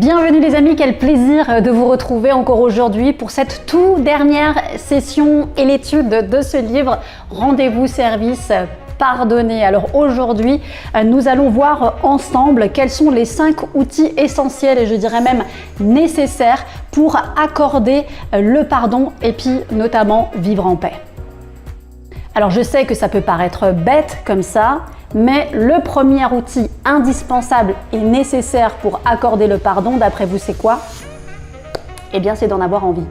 Bienvenue les amis, quel plaisir de vous retrouver encore aujourd'hui pour cette toute dernière session et l'étude de ce livre Rendez-vous service pardonner. Alors aujourd'hui, nous allons voir ensemble quels sont les 5 outils essentiels et je dirais même nécessaires pour accorder le pardon et puis notamment vivre en paix. Alors je sais que ça peut paraître bête comme ça, mais le premier outil indispensable et nécessaire pour accorder le pardon, d'après vous, c'est quoi? Eh bien, c'est d'en avoir envie.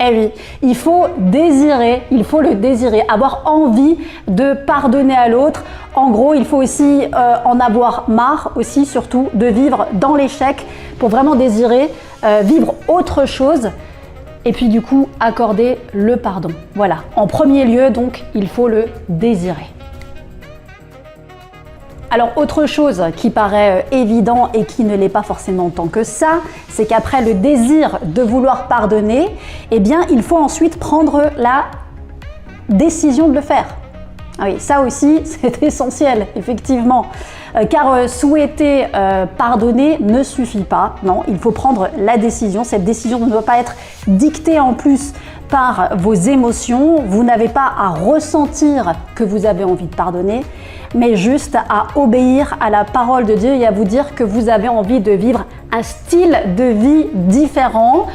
Eh oui, il faut le désirer, avoir envie de pardonner à l'autre. En gros, il faut aussi en avoir marre, aussi surtout, de vivre dans l'échec pour vraiment désirer vivre autre chose. Et puis du coup, accorder le pardon. Voilà, en premier lieu, donc, il faut le désirer. Alors, autre chose qui paraît évident et qui ne l'est pas forcément tant que ça, c'est qu'après le désir de vouloir pardonner, eh bien, il faut ensuite prendre la décision de le faire. Ah oui, ça aussi, c'est essentiel, effectivement. Car souhaiter pardonner ne suffit pas. Non, il faut prendre la décision. Cette décision ne doit pas être dictée en plus par vos émotions. Vous n'avez pas à ressentir que vous avez envie de pardonner, mais juste à obéir à la parole de Dieu et à vous dire que vous avez envie de vivre un style de vie différent.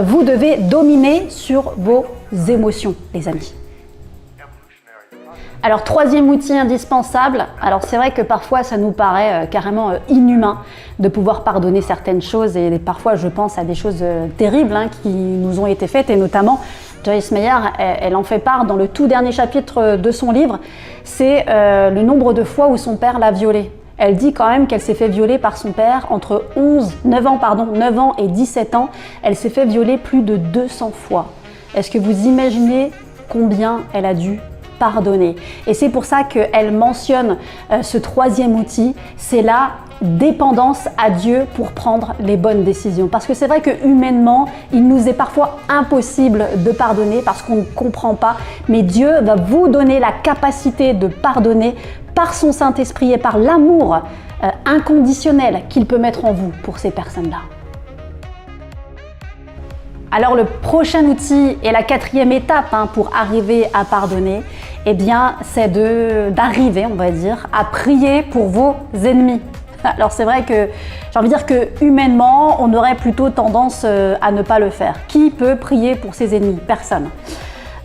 Vous devez dominer sur vos émotions, les amis. Alors, troisième outil indispensable, alors c'est vrai que parfois ça nous paraît carrément inhumain de pouvoir pardonner certaines choses et parfois je pense à des choses terribles qui nous ont été faites et notamment Joyce Meyer, elle en fait part dans le tout dernier chapitre de son livre, c'est le nombre de fois où son père l'a violée. Elle dit quand même qu'elle s'est fait violer par son père entre 9 ans et 17 ans, elle s'est fait violer plus de 200 fois. Est-ce que vous imaginez combien elle a dû pardonner? Et c'est pour ça qu'elle mentionne ce troisième outil, c'est la dépendance à Dieu pour prendre les bonnes décisions. Parce que c'est vrai que humainement, il nous est parfois impossible de pardonner parce qu'on ne comprend pas, mais Dieu va vous donner la capacité de pardonner par son Saint-Esprit et par l'amour inconditionnel qu'il peut mettre en vous pour ces personnes-là. Alors le prochain outil et la quatrième étape pour arriver à pardonner, eh bien c'est d'arriver, on va dire, à prier pour vos ennemis. Alors c'est vrai que j'ai envie de dire que humainement, on aurait plutôt tendance à ne pas le faire. Qui peut prier pour ses ennemis? Personne.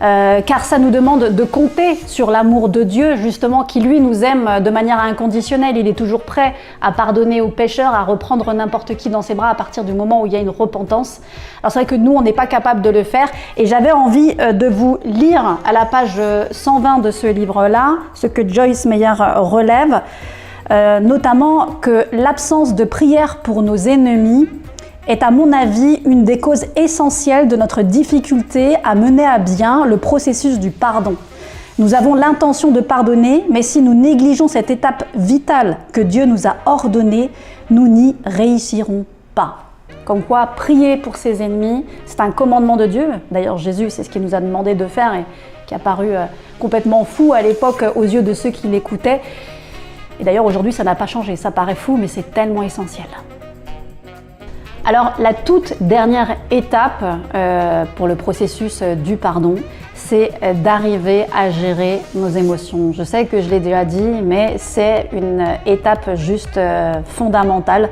Car ça nous demande de compter sur l'amour de Dieu, justement, qui lui nous aime de manière inconditionnelle. Il est toujours prêt à pardonner aux pécheurs, à reprendre n'importe qui dans ses bras à partir du moment où il y a une repentance. Alors c'est vrai que nous, on n'est pas capable de le faire. Et j'avais envie de vous lire à la page 120 de ce livre-là, ce que Joyce Meyer relève, notamment que l'absence de prière pour nos ennemis est à mon avis une des causes essentielles de notre difficulté à mener à bien le processus du pardon. Nous avons l'intention de pardonner, mais si nous négligeons cette étape vitale que Dieu nous a ordonnée, nous n'y réussirons pas. Comme quoi, prier pour ses ennemis, c'est un commandement de Dieu. D'ailleurs, Jésus, c'est ce qu'il nous a demandé de faire et qui a paru complètement fou à l'époque aux yeux de ceux qui l'écoutaient. Et d'ailleurs, aujourd'hui, ça n'a pas changé. Ça paraît fou, mais c'est tellement essentiel. Alors, la toute dernière étape pour le processus du pardon, c'est d'arriver à gérer nos émotions. Je sais que je l'ai déjà dit, mais c'est une étape juste fondamentale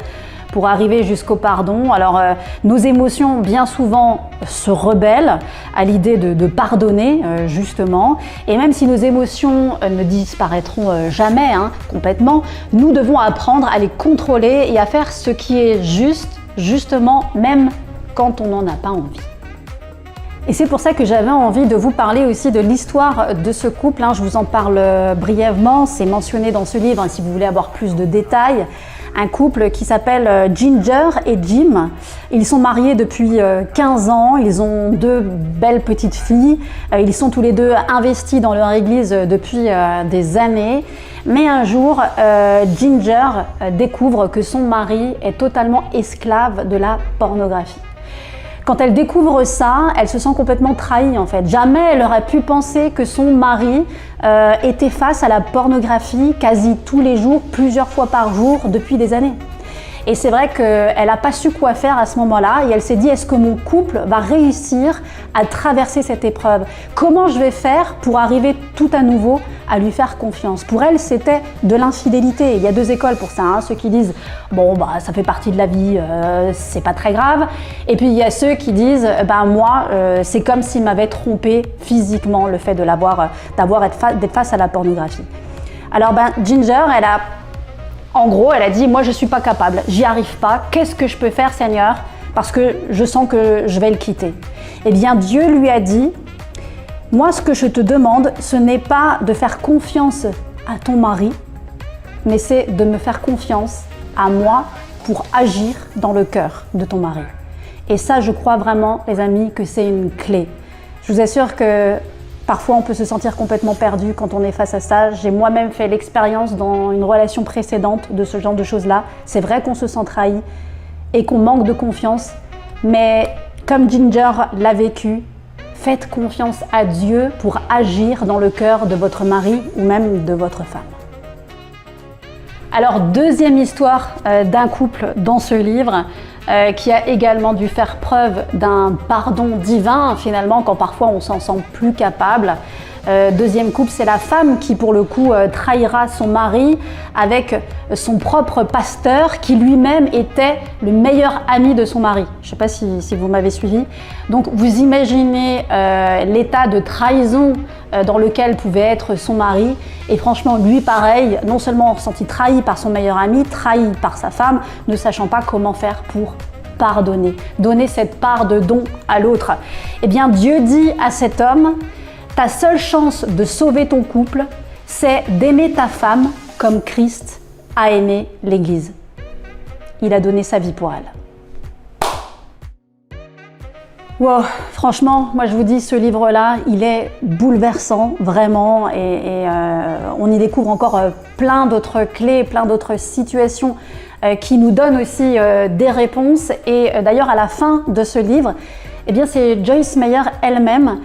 pour arriver jusqu'au pardon. Alors, nos émotions, bien souvent, se rebellent à l'idée de pardonner, justement. Et même si nos émotions ne disparaîtront jamais, complètement, nous devons apprendre à les contrôler et à faire ce qui est juste, justement, même quand on n'en a pas envie. Et c'est pour ça que j'avais envie de vous parler aussi de l'histoire de ce couple. Je vous en parle brièvement, c'est mentionné dans ce livre, si vous voulez avoir plus de détails. Un couple qui s'appelle Ginger et Jim. Ils sont mariés depuis 15 ans, ils ont 2 belles petites filles. Ils sont tous les deux investis dans leur église depuis des années. Mais un jour, Ginger découvre que son mari est totalement esclave de la pornographie. Quand elle découvre ça, elle se sent complètement trahie en fait. Jamais elle aurait pu penser que son mari était face à la pornographie quasi tous les jours, plusieurs fois par jour depuis des années. Et c'est vrai qu'elle n'a pas su quoi faire à ce moment-là et elle s'est dit, est-ce que mon couple va réussir à traverser cette épreuve? Comment je vais faire pour arriver tout à nouveau à lui faire confiance? Pour elle, c'était de l'infidélité. Il y a deux écoles pour ça, hein. Ceux qui disent, bon, bah, ça fait partie de la vie, c'est pas très grave. Et puis il y a ceux qui disent, moi, c'est comme s'il m'avait trompé physiquement, le fait de d'être face à la pornographie. Alors Ginger, en gros, elle a dit, moi je suis pas capable, j'y arrive pas, qu'est-ce que je peux faire, Seigneur, parce que je sens que je vais le quitter. Eh bien, Dieu lui a dit, moi ce que je te demande, ce n'est pas de faire confiance à ton mari, mais c'est de me faire confiance à moi pour agir dans le cœur de ton mari. Et ça, je crois vraiment, les amis, que c'est une clé. Je vous assure que parfois, on peut se sentir complètement perdu quand on est face à ça. J'ai moi-même fait l'expérience dans une relation précédente de ce genre de choses-là. C'est vrai qu'on se sent trahi et qu'on manque de confiance, mais comme Ginger l'a vécu, faites confiance à Dieu pour agir dans le cœur de votre mari ou même de votre femme. Alors, deuxième histoire d'un couple dans ce livre qui a également dû faire preuve d'un pardon divin, finalement, quand parfois on s'en sent plus capable. Deuxième couple, c'est la femme qui, pour le coup, trahira son mari avec son propre pasteur qui lui-même était le meilleur ami de son mari. Je ne sais pas si vous m'avez suivi. Donc, vous imaginez l'état de trahison dans lequel pouvait être son mari. Et franchement, lui, pareil, non seulement senti trahi par son meilleur ami, trahi par sa femme, ne sachant pas comment faire pour pardonner, donner cette part de don à l'autre. Eh bien, Dieu dit à cet homme, ta seule chance de sauver ton couple, c'est d'aimer ta femme comme Christ a aimé l'Église. Il a donné sa vie pour elle. Wow, franchement, moi je vous dis, ce livre-là, il est bouleversant, vraiment, et on y découvre encore plein d'autres clés, plein d'autres situations qui nous donnent aussi des réponses. Et d'ailleurs, à la fin de ce livre, eh bien, c'est Joyce Meyer elle-même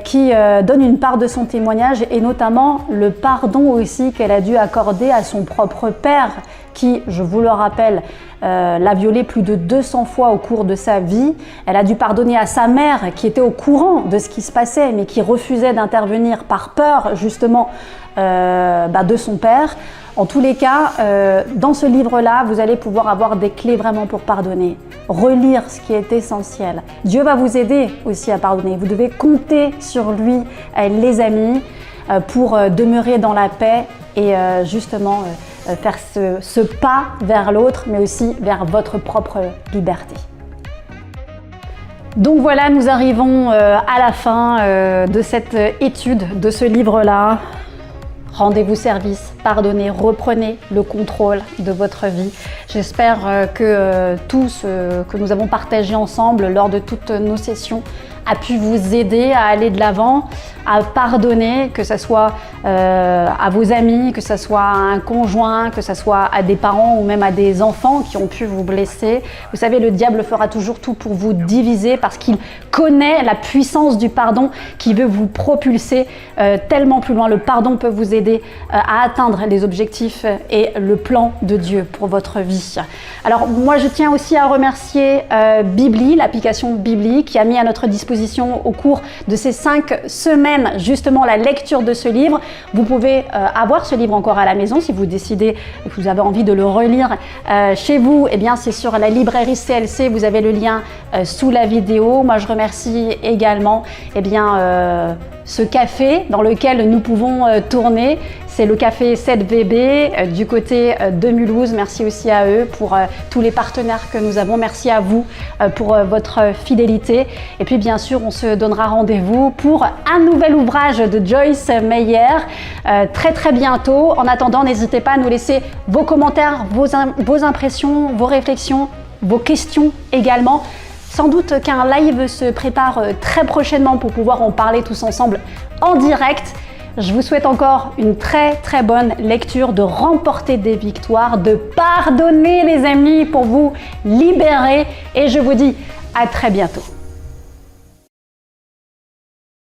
qui donne une part de son témoignage et notamment le pardon aussi qu'elle a dû accorder à son propre père qui, je vous le rappelle, l'a violée plus de 200 fois au cours de sa vie. Elle a dû pardonner à sa mère qui était au courant de ce qui se passait mais qui refusait d'intervenir par peur justement de son père. En tous les cas, dans ce livre-là, vous allez pouvoir avoir des clés vraiment pour pardonner. Relire ce qui est essentiel. Dieu va vous aider aussi à pardonner. Vous devez compter sur lui, les amis, pour demeurer dans la paix et justement faire ce pas vers l'autre, mais aussi vers votre propre liberté. Donc voilà, nous arrivons à la fin de cette étude de ce livre-là. Rendez-vous service, pardonnez, reprenez le contrôle de votre vie. J'espère que tout ce que nous avons partagé ensemble lors de toutes nos sessions a pu vous aider à aller de l'avant, à pardonner, que ce soit à vos amis, que ce soit à un conjoint, que ce soit à des parents ou même à des enfants qui ont pu vous blesser. Vous savez, le diable fera toujours tout pour vous diviser parce qu'il connaît la puissance du pardon qui veut vous propulser tellement plus loin. Le pardon peut vous aider à atteindre les objectifs et le plan de Dieu pour votre vie. Alors moi, je tiens aussi à remercier Bibli, l'application Bibli, qui a mis à notre disposition au cours de ces 5 semaines justement la lecture de ce livre. Vous pouvez avoir ce livre encore à la maison si vous décidez que vous avez envie de le relire chez vous. Eh bien, c'est sur la librairie CLC, vous avez le lien sous la vidéo. Moi, je remercie également ce café dans lequel nous pouvons tourner. C'est le café 7VB du côté de Mulhouse. Merci aussi à eux pour tous les partenaires que nous avons. Merci à vous pour votre fidélité. Et puis bien sûr, on se donnera rendez-vous pour un nouvel ouvrage de Joyce Meyer très bientôt. En attendant, n'hésitez pas à nous laisser vos commentaires, vos impressions, vos réflexions, vos questions également. Sans doute qu'un live se prépare très prochainement pour pouvoir en parler tous ensemble en direct. Je vous souhaite encore une très bonne lecture, de remporter des victoires, de pardonner les amis pour vous libérer et je vous dis à très bientôt.